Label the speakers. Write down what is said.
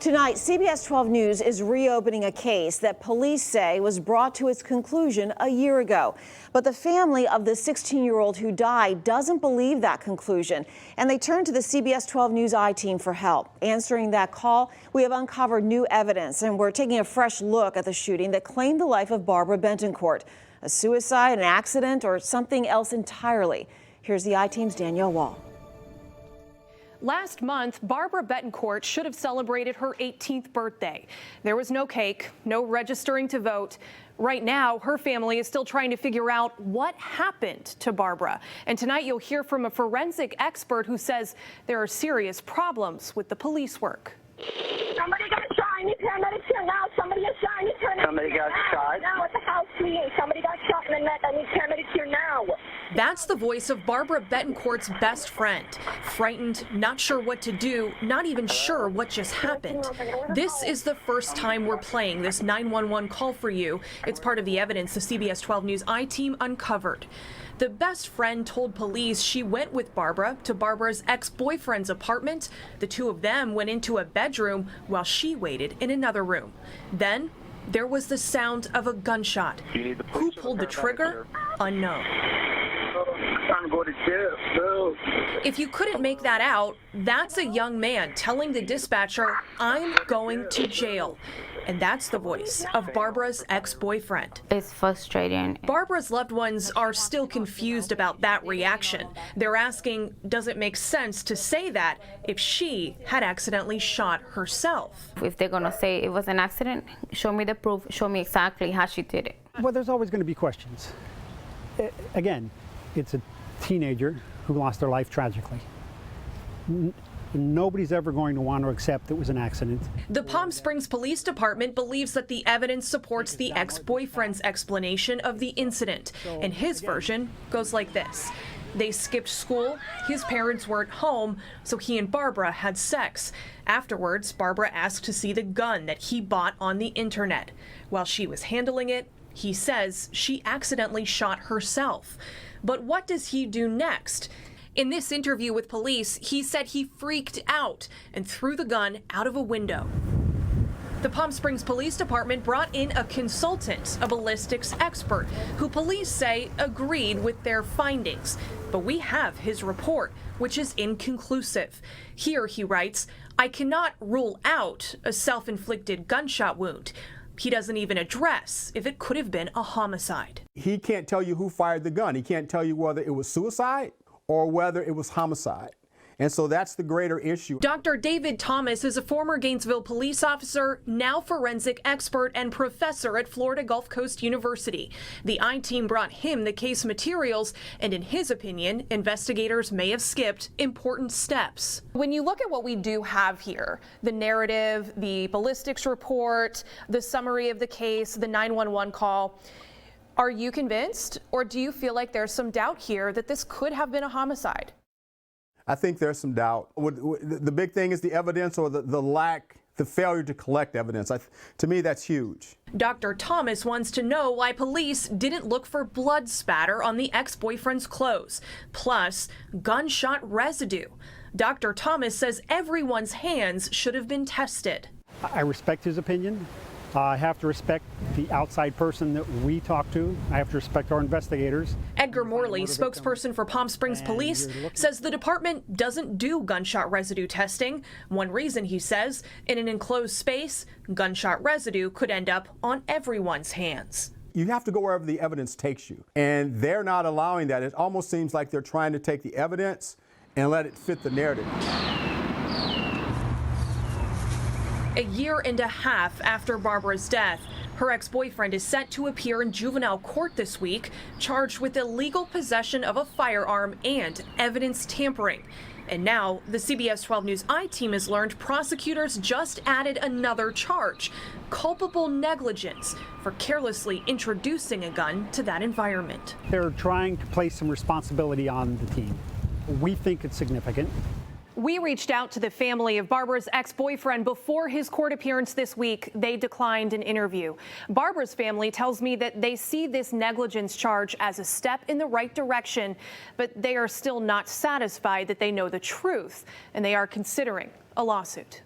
Speaker 1: Tonight, CBS12 News is reopening a case that police say was brought to its conclusion a year ago. But the family of the 16-year-old who died doesn't believe that conclusion, and they turned to the CBS12 News I-Team for help. Answering that call, we have uncovered new evidence, and we're taking a fresh look at the shooting that claimed the life of Barbara Betancourt. A suicide, an accident, or something else entirely? Here's the I-Team's Danielle Wall.
Speaker 2: Last month, Barbara Betancourt should have celebrated her 18th birthday. There was no cake, no registering to vote. Right now, her family is still trying to figure out what happened to Barbara. And tonight, you'll hear from a forensic expert who says there are serious problems with the police work.
Speaker 3: Somebody got shot. I need paramedics here now. Somebody got shot. I need paramedics. Somebody got shot? Now at the house meeting. Somebody got shot in the neck. I need paramedics here now.
Speaker 2: That's the voice of Barbara Betancourt's best friend. Frightened, not sure what to do, not even sure what just happened. This is the first time we're playing this 911 call for you. It's part of the evidence the CBS12 News I-Team uncovered. The best friend told police she went with Barbara to Barbara's ex-boyfriend's apartment. The two of them went into a bedroom while she waited in another room. Then there was the sound of a gunshot. Who pulled the trigger? Unknown.
Speaker 3: Trying to go to jail.
Speaker 2: If you couldn't make that out, that's a young man telling the dispatcher, "I'm going to jail." And that's the voice of Barbara's ex-boyfriend.
Speaker 4: It's frustrating.
Speaker 2: Barbara's loved ones are still confused about that reaction. They're asking, does it make sense to say that if she had accidentally shot herself?
Speaker 4: If they're going to say it was an accident, show me the proof, show me exactly how she did it.
Speaker 5: Well, there's always going to be questions. Again, it's a teenager who lost their life tragically. Nobody's ever going to want to accept it was an accident.
Speaker 2: The Palm Springs Police Department believes that the evidence supports the ex-boyfriend's explanation of the incident, and his version goes like this. They skipped school, his parents weren't home, so he and Barbara had sex. Afterwards, Barbara asked to see the gun that he bought on the internet. While she was handling it, he says she accidentally shot herself. But what does he do next? In this interview with police, he said he freaked out and threw the gun out of a window. The Palm Springs Police Department brought in a consultant, a ballistics expert, who police say agreed with their findings. But we have his report, which is inconclusive. Here, he writes, "I cannot rule out a self-inflicted gunshot wound." He doesn't even address if it could have been a homicide.
Speaker 6: He can't tell you who fired the gun. He can't tell you whether it was suicide or whether it was homicide. And so that's the greater issue.
Speaker 2: Dr. David Thomas is a former Gainesville police officer, now forensic expert and professor at Florida Gulf Coast University. The I-Team brought him the case materials, and in his opinion, investigators may have skipped important steps. When you look at what we do have here, the narrative, the ballistics report, the summary of the case, the 911 call, are you convinced, or do you feel like there's some doubt here that this could have been a homicide?
Speaker 6: I think there's some doubt. The big thing is the evidence, or the failure to collect evidence. To me, that's huge.
Speaker 2: Dr. Thomas wants to know why police didn't look for blood spatter on the ex-boyfriend's clothes, plus gunshot residue. Dr. Thomas says everyone's hands should have been tested.
Speaker 5: I respect his opinion. I have to respect the outside person that we talk to. I have to respect our investigators.
Speaker 2: Edgar Morley, spokesperson for Palm Springs Police, says the department doesn't do gunshot residue testing. One reason, he says, in an enclosed space, gunshot residue could end up on everyone's hands.
Speaker 6: You have to go wherever the evidence takes you, and they're not allowing that. It almost seems like they're trying to take the evidence and let it fit the narrative.
Speaker 2: A year and a half after Barbara's death, her ex-boyfriend is set to appear in juvenile court this week, charged with illegal possession of a firearm and evidence tampering. And now, the CBS12 News I-Team has learned prosecutors just added another charge, culpable negligence, for carelessly introducing a gun to that environment.
Speaker 5: They're trying to place some responsibility on the team. We think it's significant.
Speaker 2: We reached out to the family of Barbara's ex-boyfriend before his court appearance this week. They declined an interview. Barbara's family tells me that they see this negligence charge as a step in the right direction, but they are still not satisfied that they know the truth, and they are considering a lawsuit.